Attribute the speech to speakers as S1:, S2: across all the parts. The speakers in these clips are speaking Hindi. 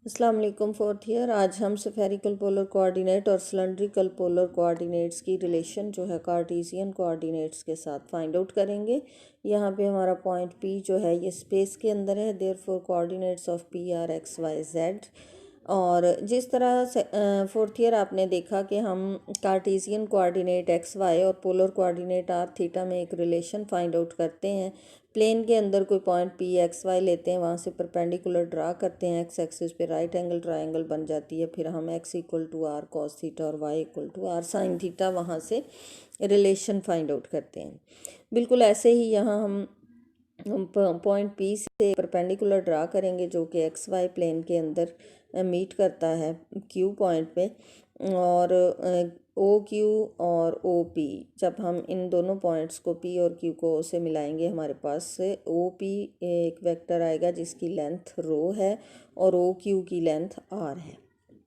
S1: अस्सलाम वालेकुम फोर्थ ईयर। आज हम स्फेरिकल पोलर कोऑर्डिनेट और सिलेंड्रिकल पोलर कोऑर्डिनेट्स की रिलेशन जो है कार्टेशियन कोऑर्डिनेट्स के साथ फाइंड आउट करेंगे। यहाँ पे हमारा पॉइंट पी जो है ये स्पेस के अंदर है, therefore coordinates of P R X Y Z. और जिस तरह से फोर्थ ईयर आपने देखा कि हम कार्टेशियन कोऑर्डिनेट एक्स वाई और पोलर कोऑर्डिनेट आर थीटा में एक रिलेशन फाइंड आउट करते हैं। प्लेन के अंदर कोई पॉइंट पी एक्स वाई लेते हैं, वहाँ से परपेंडिकुलर ड्रा करते हैं, एक्स एक्सिस पे राइट एंगल ट्रायंगल बन जाती है। फिर हम X equal to R cos theta और Y equal to R sine theta वहाँ से रिलेशन फाइंड आउट करते हैं। बिल्कुल ऐसे ही यहाँ हम पॉइंट पी से परपेंडिकुलर ड्रा करेंगे जो कि एक्स वाई प्लेन के अंदर मीट करता है क्यू पॉइंट पे। और ओ क्यू और ओ पी, जब हम इन दोनों पॉइंट्स को पी और क्यू को ओ से मिलाएंगे, हमारे पास से ओ पी एक वेक्टर आएगा जिसकी लेंथ रो है और ओ क्यू की लेंथ आर है।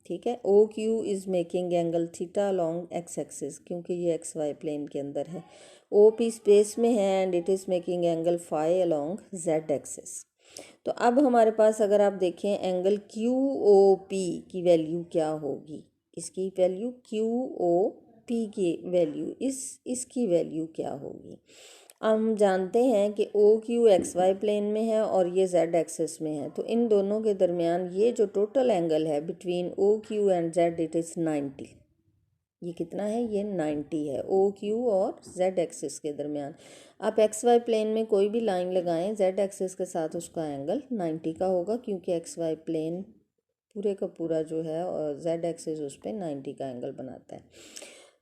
S1: ठीक है, O Q is making angle theta along X axis, क्योंकि ये एक्स वाई प्लेन के अंदर है। ओ पी स्पेस में है and it is making angle phi along Z axis. तो अब हमारे पास अगर आप देखें एंगल क्यू ओ पी की वैल्यू क्या होगी, इसकी वैल्यू क्यू ओ पी की वैल्यू इसकी वैल्यू क्या होगी। हम जानते हैं कि O Q X Y plane में है और ये जेड एक्सिस में है, तो इन दोनों के दरमियान ये जो टोटल एंगल है between O Q and Z it is 90। ये कितना है, ये 90 है ओ क्यू और जेड एक्सिस के दरमियान। आप एक्स वाई प्लेन में कोई भी लाइन लगाएं जेड एक्सिस के साथ, उसका एंगल 90 का होगा, क्योंकि एक्स वाई प्लेन पूरे का पूरा जो है और जेड एक्सिस उस पर 90 का एंगल बनाता है।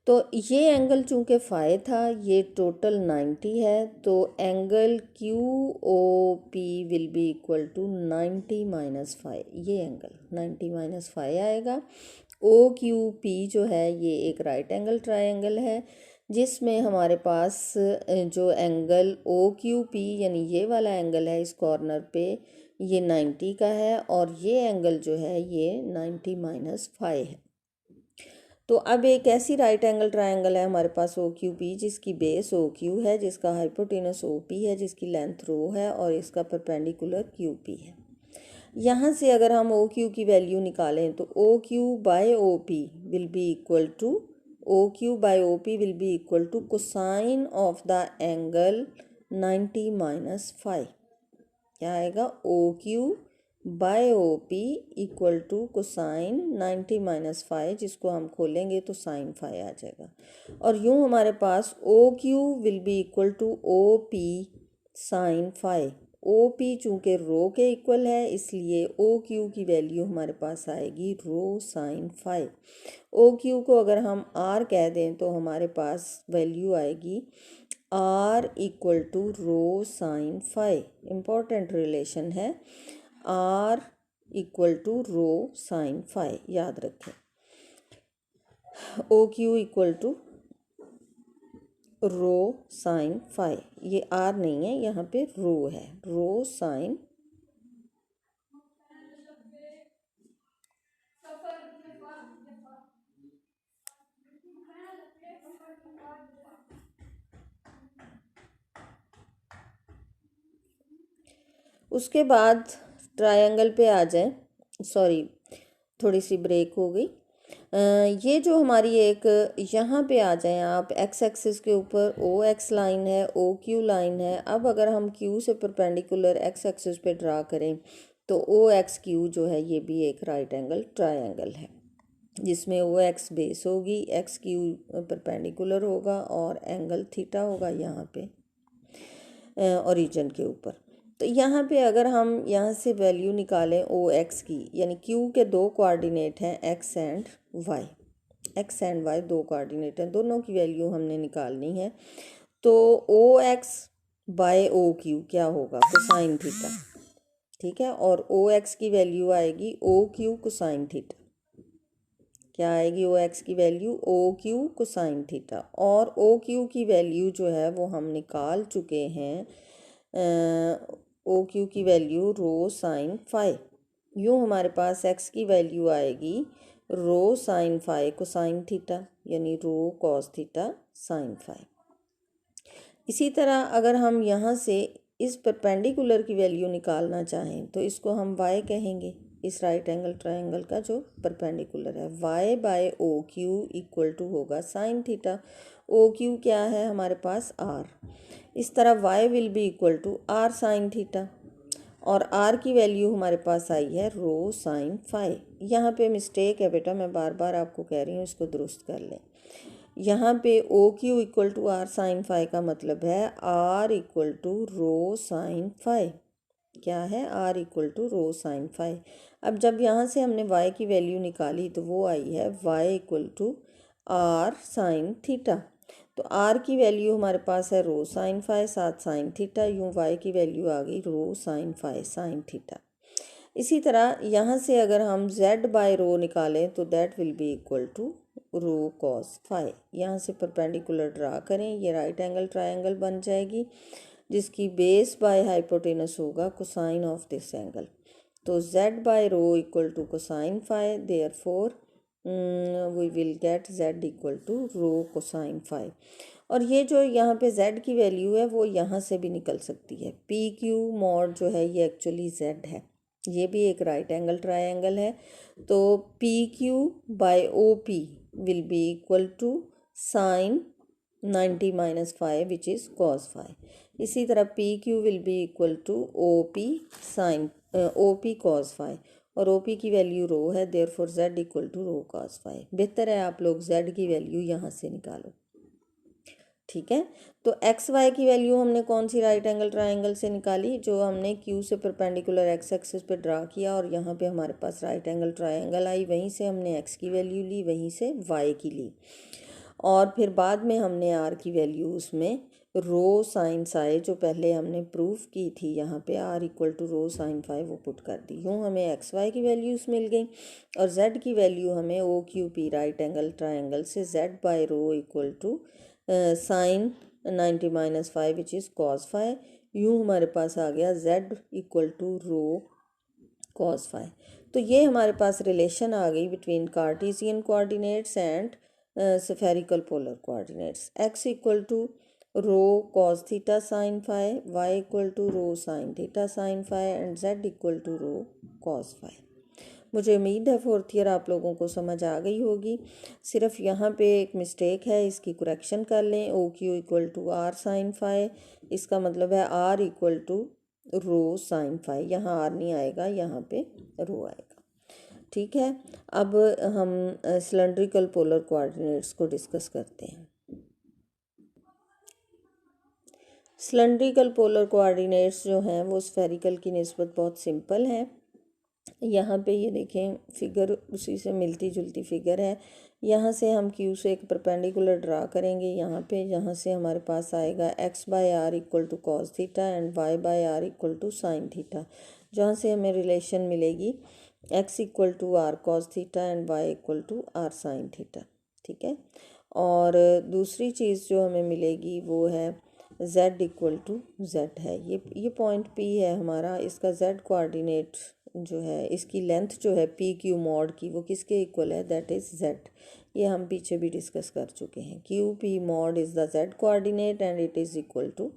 S1: तो ये एंगल चूँकि फ़ाई था, ये टोटल 90 है, तो angle Q O P will be equal to 90 minus phi. ये एंगल 90 माइनस फाई आएगा। ओ क्यू पी जो है ये एक राइट एंगल ट्रायंगल है, जिसमें हमारे पास जो एंगल ओ क्यू पी यानी ये वाला एंगल है इस कॉर्नर पे, ये 90 का है और ये एंगल जो है ये 90 माइनस फाई है। तो अब एक ऐसी राइट एंगल ट्रायंगल है हमारे पास ओ क्यू पी, जिसकी बेस ओ क्यू है, जिसका हाइपोटेनस ओ पी है, जिसकी लेंथ रो है और इसका परपेंडिकुलर क्यू पी है। यहाँ से अगर हम ओ क्यू की वैल्यू निकालें तो O Q by O P will be equal to O Q by O P will be equal to cosine of the angle 90 minus phi. क्या आएगा, O Q by O P equal to cosine 90 minus phi, जिसको हम खोलेंगे तो साइन फाई आ जाएगा। और यूँ हमारे पास O Q will be equal to O P sine phi. O P चूँकि रो के इक्वल है, इसलिए ओ क्यू की वैल्यू हमारे पास आएगी rho sine phi. O Q को अगर हम आर कह दें तो हमारे पास वैल्यू आएगी R equal to rho sine phi. Important relation है, R equal to rho sine phi, याद रखें। O Q equal to rho sine phi, ये आर नहीं है, यहाँ पे रो है, रो साइन। उसके बाद ट्रायंगल पे आ जाए, सॉरी थोड़ी सी ब्रेक हो गई। ये जो हमारी एक यहाँ पे आ जाएं आप, एक्स एक्सिस के ऊपर ओ एक्स लाइन है, ओ क्यू लाइन है। अब अगर हम क्यू से परपेंडिकुलर एक्स एक्सिस पे ड्रा करें तो ओ एक्स क्यू जो है ये भी एक राइट एंगल ट्रायंगल है, जिसमें ओ एक्स बेस होगी, एक्स क्यू परपेंडिकुलर होगा और एंगल थीटा होगा यहाँ पे ओरिजिन के ऊपर। तो यहाँ पे अगर हम यहाँ से वैल्यू निकालें ओ एक्स की, यानी क्यू के दो कोऑर्डिनेट हैं X and Y, X and Y दो कोऑर्डिनेट हैं, दोनों की वैल्यू हमने निकालनी है। तो O X by O Q क्या होगा, कोसाइन थीटा। ठीक है, और ओ एक्स की वैल्यू आएगी ओ क्यू कोसाइन थीटा। क्या आएगी ओ एक्स की value, O Q cosine theta. और ओ क्यू की वैल्यू जो है वो हम निकाल चुके हैं, ओ क्यू की वैल्यू रो साइन फाई। यूँ हमारे पास एक्स की वैल्यू आएगी rho sine phi cosine theta, यानी rho cos theta sine phi. इसी तरह अगर हम यहाँ से इस परपेंडिकुलर की वैल्यू निकालना चाहें तो इसको हम y कहेंगे, इस राइट एंगल ट्रायंगल का जो परपेंडिकुलर है। y by O Q equal to होगा साइन थीटा। ओ क्यू क्या है हमारे पास r। इस तरह y will be equal to r sine theta और r की वैल्यू हमारे पास आई है रो साइन फाई। यहाँ पे मिस्टेक है बेटा, मैं बार बार आपको कह रही हूँ इसको दुरुस्त कर लें। यहाँ पे O Q equal to R sine phi का मतलब है r equal to rho sine phi. क्या है? r equal to rho sine phi. अब जब यहाँ से हमने y की वैल्यू निकाली तो वो आई है y equal to r sine theta. तो r की वैल्यू हमारे पास है रो साइन फाई साथ साइन थीटा, यूँ y की वैल्यू आ गई rho sine phi sine theta. इसी तरह यहाँ से अगर हम z बाय रो निकालें तो that will be equal to rho cos phi. यहाँ से परपेंडिकुलर ड्रा करें, ये राइट एंगल ट्रायंगल बन जाएगी जिसकी बेस बाय हाइपोटेनस होगा कोसाइन ऑफ दिस एंगल। तो z by rho equal to cosine phi, therefore we will get z equal to rho cosine phi. और ये जो यहाँ पे z की वैल्यू है वो यहाँ से भी निकल सकती है। पी क्यू मॉड जो है ये एक्चुअली z है, ये भी एक राइट एंगल ट्रायंगल है। तो P Q by O P will be equal to sine 90 minus five which is cos five. इसी तरह P Q will be equal to O P sine O P cos five और ओ पी की वैल्यू रो है, therefore z equal to rho cos five. बेहतर है आप लोग z की वैल्यू यहाँ से निकालो, ठीक है। तो एक्स वाई की वैल्यू हमने कौन सी राइट एंगल ट्रायंगल से निकाली? जो हमने क्यू से परपेंडिकुलर एक्स एक्सिस पे ड्रा किया और यहाँ पे हमारे पास राइट एंगल ट्रायंगल आई, वहीं से हमने एक्स की वैल्यू ली, वहीं से वाई की ली और फिर बाद में हमने आर की वैल्यू उसमें रो साइन साई जो पहले हमने प्रूफ की थी यहाँ पे R equal to rho sine five वो पुट कर दी। यूँ हमें एक्स वाई की वैल्यूज़ मिल गई और जेड की वैल्यू हमें O Q P right angle triangle से Z by rho equal to sine 90 minus five which is cos five. यूँ हमारे पास आ गया z equal to rho cos five. तो ये हमारे पास रिलेशन आ गई between Cartesian coordinates and spherical polar coordinates। x equal to rho cos theta sine five, y equal to rho sine theta sine five and z equal to rho cos five. मुझे उम्मीद है फोर्थ ईयर आप लोगों को समझ आ गई होगी। सिर्फ यहाँ पे एक मिस्टेक है, इसकी करेक्शन कर लें। O Q equal to R sine five, इसका मतलब है R equal to rho sine five. यहाँ आर नहीं आएगा, यहाँ पे रो आएगा, ठीक है। अब हम सिलेंड्रिकल पोलर कोऑर्डिनेट्स को डिस्कस करते हैं। सिलेंड्रिकल पोलर कोऑर्डिनेट्स जो हैं वो स्फेरिकल की निस्बत बहुत सिंपल है। यहाँ पे ये देखें फिगर उसी से मिलती जुलती फिगर है। यहाँ से हम क्यू से एक परपेंडिकुलर ड्रा करेंगे यहाँ पे, जहाँ से हमारे पास आएगा x by R equal to cos theta and y by R equal to sine theta, जहाँ से हमें रिलेशन मिलेगी x equal to R cos theta and y equal to R sine theta, ठीक है। और दूसरी चीज़ जो हमें मिलेगी वो है z इक्वल टू z है। ये पॉइंट P है हमारा, इसका z कोऑर्डिनेट जो है, इसकी लेंथ जो है पी क्यू मॉड की, वो किसके इक्वल है? That is z। ये हम पीछे भी डिस्कस कर चुके हैं। Q P mod is the z coordinate and it is equal to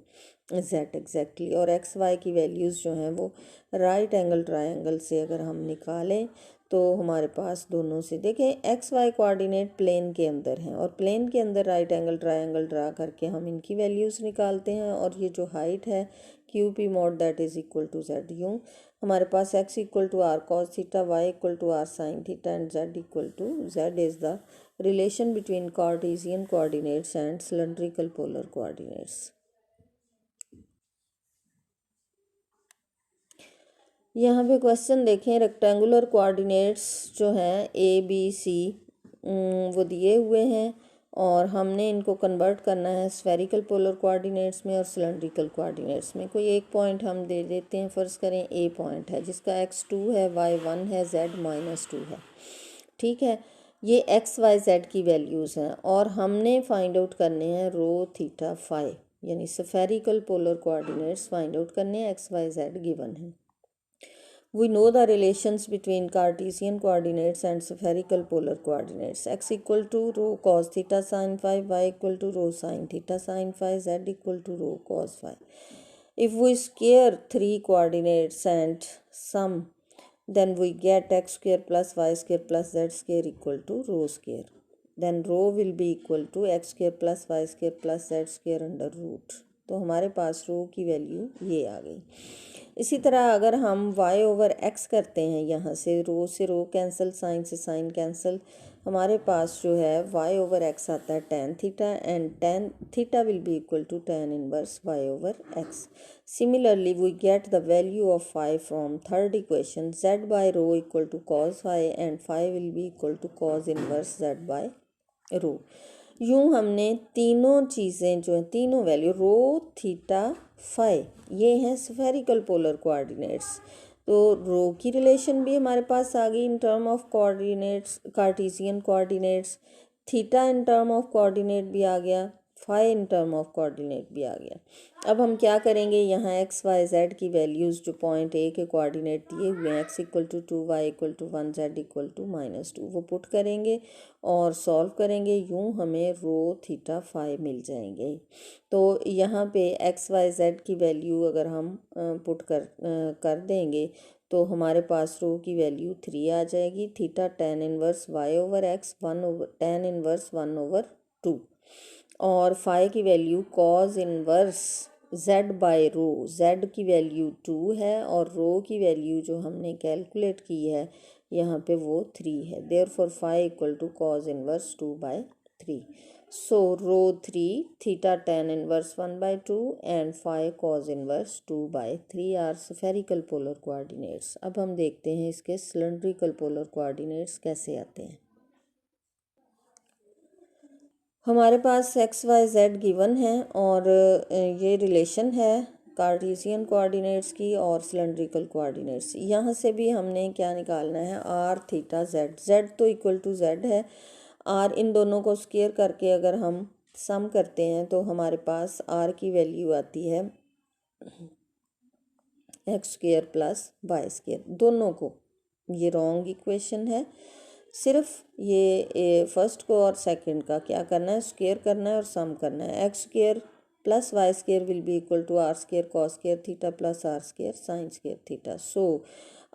S1: z exactly. और एक्स वाई की वैल्यूज़ जो हैं वो राइट एंगल ट्रायंगल से अगर हम निकालें तो हमारे पास दोनों से, देखें एक्स वाई कोऑर्डिनेट प्लेन के अंदर हैं और प्लेन के अंदर राइट एंगल ट्रायंगल ड्रा करके हम इनकी वैल्यूज़ निकालते हैं। और ये जो हाइट है Q P mod that is equal to z। यूँ हमारे पास x equal to R cos theta, y equal to R sine theta and z equal to z is the relation between Cartesian coordinates and cylindrical polar coordinates. यहाँ पे क्वेश्चन देखें, रेक्टेंगुलर कोऑर्डिनेट्स जो हैं ए बी सी वो दिए हुए हैं और हमने इनको कन्वर्ट करना है स्फेरिकल पोलर कोऑर्डिनेट्स में और सिलेंड्रिकल कोऑर्डिनेट्स में। कोई एक पॉइंट हम दे देते हैं, फ़र्ज़ करें ए पॉइंट है जिसका x2 है, y1 है, z-2 है, ठीक है। ये एक्स वाई जेड की वैल्यूज़ हैं और हमने फाइंड आउट करने हैं रो थीटा फाई, यानी spherical polar coordinates find out करने हैं, एक्स वाई जेड गिवन है। We know the relations between Cartesian coordinates and spherical polar coordinates. X equal to rho cos theta sin phi, y equal to rho sin theta sin phi, z equal to rho cos phi. If we square three coordinates and sum then we get x square plus y square plus z square equal to rho square. Then rho will be equal to x square plus y square plus z square under root. तो हमारे पास रो की वैल्यू ये आ गई। इसी तरह अगर हम y ओवर x करते हैं, यहाँ से रो कैंसिल, साइन से साइन कैंसिल, हमारे पास जो है y ओवर x आता है tan theta, and tan theta will be equal to tan inverse y over x. Similarly, we get the value of phi from third equation, z by rho equal to cos phi and phi will be equal to cos inverse z by rho. यूँ हमने तीनों चीज़ें जो हैं, तीनों वैल्यू रो थीटा फाई, ये हैं स्फेरिकल पोलर कोऑर्डिनेट्स। तो रो की रिलेशन भी हमारे पास आ गई in term of coordinates, Cartesian coordinates, theta in term of coordinate भी आ गया, phi in term of coordinate भी आ गया। अब हम क्या करेंगे, यहाँ एक्स वाई जेड की वैल्यूज़ जो पॉइंट ए के कोऑर्डिनेट दिए हुए हैं, X equal to 2, Y equal to 1, Z equal to -2, वो पुट करेंगे और सॉल्व करेंगे। यूँ हमें रो थीटा फाई मिल जाएंगे। तो यहाँ पे एक्स वाई जेड की वैल्यू अगर हम पुट कर देंगे तो हमारे पास रो की वैल्यू 3 आ जाएगी, theta tan inverse Y over X, tan inverse 1/2, और फाई की value cos inverse z by rho, z की वैल्यू 2 है और रो की वैल्यू जो हमने कैलकुलेट की है यहाँ पे वो 3 है। Therefore phi equal to cos inverse 2/3. So rho 3 theta tan inverse 1/2 and phi cos inverse 2/3 are spherical polar coordinates. अब हम देखते हैं इसके सिलेंड्रिकल पोलर कोऑर्डिनेट्स कैसे आते हैं। हमारे पास एक्स वाई जेड गिवन है और ये रिलेशन है कार्टेशियन कोऑर्डिनेट्स की और सिलेंड्रिकल कोऑर्डिनेट्स। यहाँ से भी हमने क्या निकालना है, आर थीटा जेड, जेड तो इक्वल टू जेड है, आर इन दोनों को स्क्वायर करके अगर हम सम करते हैं तो हमारे पास आर की वैल्यू आती है x square plus Y square. दोनों को, ये रॉन्ग इक्वेशन है, सिर्फ ये फर्स्ट को और सेकंड का क्या करना है, स्क्वायर करना है और सम करना है। X square plus Y square will be equal to r square cos square theta plus r square sine square theta. So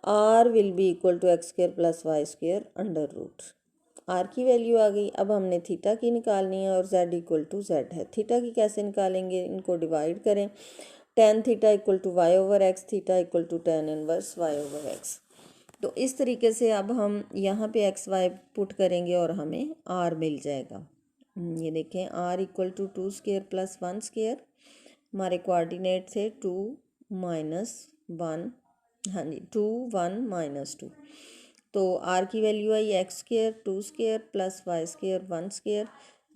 S1: r will be equal to x square plus Y square under root. R की वैल्यू आ गई। अब हमने थीटा की निकालनी है और जेड इक्वल टू जेड है। थीटा की कैसे निकालेंगे, इनको डिवाइड करें, tan theta equal to y over x, theta equal to tan inverse Y over x. तो इस तरीके से अब हम यहाँ पे एक्स वाई पुट करेंगे और हमें आर मिल जाएगा। ये देखें, r equal to 2 square plus 1 square, हमारे कोऑर्डिनेट थे 2 -1, हाँ जी 2 1 -2। तो आर की वैल्यू आई X square 2 square plus Y square 1 square,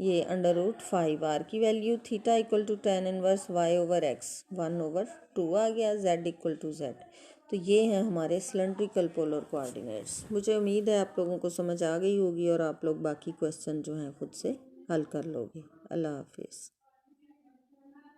S1: ये अंडर रूट 5। आर की value theta equal to tan inverse Y over X 1/2 आ गया, जेड इक्वल टू जेड। तो ये हैं हमारे सिलेंड्रिकल पोलर कोऑर्डिनेट्स। मुझे उम्मीद है आप लोगों को समझ आ गई होगी और आप लोग बाकी क्वेश्चन जो हैं खुद से हल कर लोगे। अल्लाह हाफिज़।